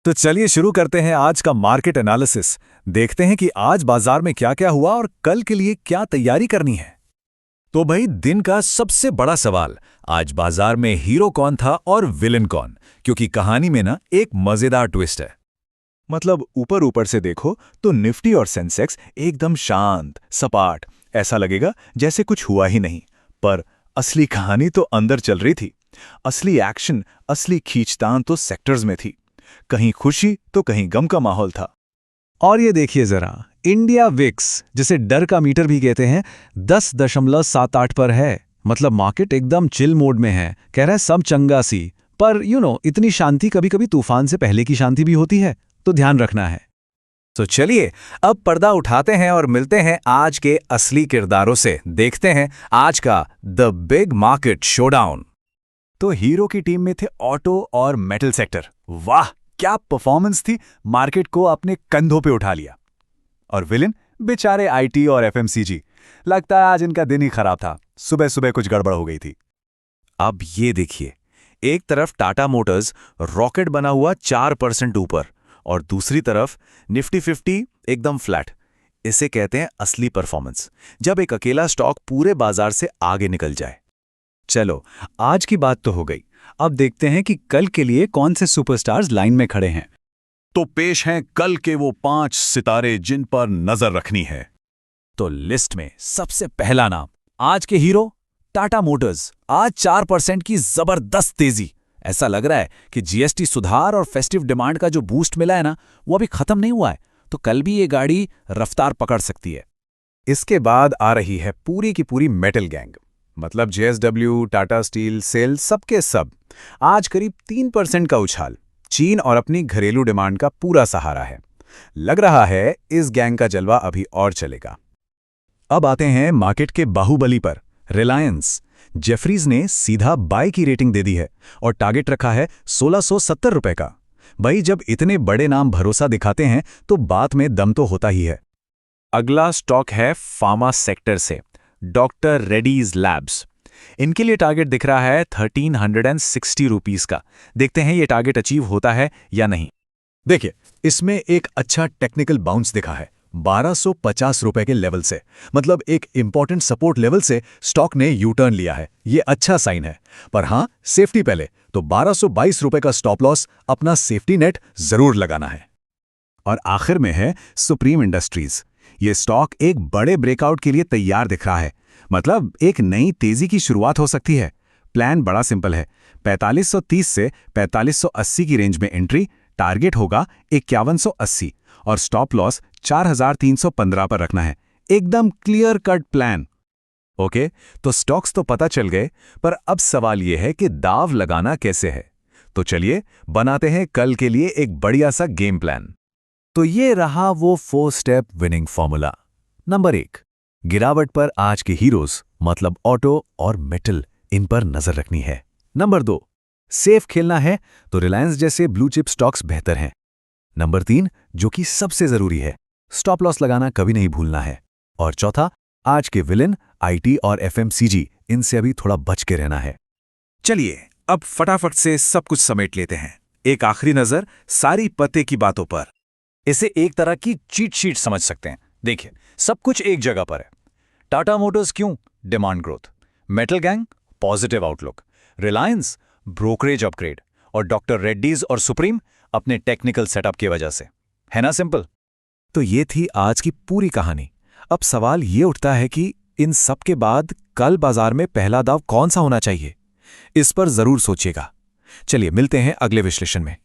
तो चलिए शुरू करते हैं आज का मार्केट एनालिसिस। देखते हैं कि आज बाजार में क्या क्या हुआ और कल के लिए क्या तैयारी करनी है। तो भाई, दिन का सबसे बड़ा सवाल, आज बाजार में हीरो कौन था और विलेन कौन, क्योंकि कहानी में ना एक मजेदार ट्विस्ट है। मतलब ऊपर ऊपर से देखो तो निफ्टी और सेंसेक्स एकदम शांत सपाट, ऐसा लगेगा जैसे कुछ हुआ ही नहीं। पर असली कहानी तो अंदर चल रही थी। असली एक्शन, असली खींचतान तो सेक्टर्स में थी। कहीं खुशी तो कहीं गम का माहौल था। और ये देखिए जरा, इंडिया विक्स, जिसे डर का मीटर भी कहते हैं, 10.78 पर है। मतलब मार्केट एकदम चिल मोड में है, कह रहा है सब चंगा सी। पर इतनी शांति कभी कभी तूफान से पहले की शांति भी होती है, तो ध्यान रखना है। तो चलिए अब पर्दा उठाते हैं और मिलते हैं आज के असली किरदारों से। देखते हैं आज का द बिग मार्केट शोडाउन। तो हीरो की टीम में थे ऑटो और मेटल सेक्टर। वाह, क्या परफॉर्मेंस थी, मार्केट को अपने कंधों पे उठा लिया। और विलेन बेचारे आईटी और एफएमसीजी, लगता है आज इनका दिन ही खराब था, सुबह सुबह कुछ गड़बड़ हो गई थी। अब ये देखिए, एक तरफ टाटा मोटर्स रॉकेट बना हुआ 4% ऊपर, और दूसरी तरफ निफ्टी 50 एकदम फ्लैट। इसे कहते हैं असली परफॉर्मेंस, जब एक अकेला स्टॉक पूरे बाजार से आगे निकल जाए। चलो, आज की बात तो हो गई। अब देखते हैं कि कल के लिए कौन से सुपरस्टार्स लाइन में खड़े हैं। तो पेश हैं कल के वो 5 सितारे जिन पर नजर रखनी है। तो लिस्ट में सबसे पहला नाम, आज के हीरो टाटा मोटर्स। आज 4% की जबरदस्त तेजी। ऐसा लग रहा है कि जीएसटी सुधार और फेस्टिव डिमांड का जो बूस्ट मिला है ना, वो अभी खत्म नहीं हुआ है, तो कल भी ये गाड़ी रफ्तार पकड़ सकती है। इसके बाद आ रही है पूरी की पूरी मेटल गैंग, मतलब जेएसडब्ल्यू, टाटा स्टील, सेल, सबके सब। आज करीब 3% का उछाल। चीन और अपनी घरेलू डिमांड का पूरा सहारा है। लग रहा है इस गैंग का जलवा अभी और चलेगा। अब आते हैं मार्केट के बाहुबली पर, रिलायंस। जेफरीज ने सीधा बाय की रेटिंग दे दी है और टारगेट रखा है 1670 रुपए का। भाई, जब इतने बड़े नाम भरोसा दिखाते हैं तो बात में दम तो होता ही है। अगला स्टॉक है फार्मा सेक्टर से, डॉक्टर रेड्डीज लैब्स। इनके लिए टारगेट दिख रहा है 1360 रुपीस का। देखते हैं ये टारगेट अचीव होता है या नहीं। देखिए, इसमें एक अच्छा टेक्निकल बाउंस दिखा है 1250 रुपए के लेवल से। मतलब एक इंपॉर्टेंट सपोर्ट लेवल से स्टॉक ने यू टर्न लिया है, ये अच्छा साइन है। पर हाँ, सेफ्टी पहले, तो 1222 रुपए का स्टॉप लॉस, अपना सेफ्टी नेट जरूर लगाना है। और आखिर में है सुप्रीम इंडस्ट्रीज। ये स्टॉक एक बड़े ब्रेकआउट के लिए तैयार दिख रहा है। मतलब एक नई तेजी की शुरुआत हो सकती है। प्लान बड़ा सिंपल है, 4530 से 4580 की रेंज में एंट्री, टारगेट होगा 5180 और स्टॉप लॉस 4315 पर रखना है। एकदम क्लियर कट प्लान। ओके, तो स्टॉक्स तो पता चल गए, पर अब सवाल यह है कि दाव लगाना कैसे है। तो चलिए बनाते हैं कल के लिए एक बढ़िया सा गेम प्लान। तो ये रहा वो 4 स्टेप विनिंग फॉर्मूला। नंबर 1, गिरावट पर आज के हीरोज, मतलब ऑटो और मेटल, इन पर नजर रखनी है। नंबर 2, सेफ खेलना है तो रिलायंस जैसे ब्लू चिप स्टॉक्स बेहतर हैं। नंबर 3, जो कि सबसे जरूरी है, स्टॉप लॉस लगाना कभी नहीं भूलना है। और चौथा, आज के विलेन आईटी और एफएमसीजी, इनसे अभी थोड़ा बच के रहना है। चलिए अब फटाफट से सब कुछ समेट लेते हैं। एक आखिरी नजर सारी पते की बातों पर। इसे एक तरह की चीट शीट समझ सकते हैं। देखिए, सब कुछ एक जगह पर है। टाटा मोटर्स क्यों? Demand growth. Metal gang, positive outlook. Reliance, brokerage upgrade. और डॉक्टर रेड्डीज और सुप्रीम, अपने टेक्निकल सेटअप की वजह से। है ना सिंपल? तो ये थी आज की पूरी कहानी। अब सवाल ये उठता है कि इन सब के बाद कल बाजार में पहला दाव कौन सा होना चाहिए? इस पर जरूर सोचिएगा। चलिए मिलते हैं अगले विश्लेषण में।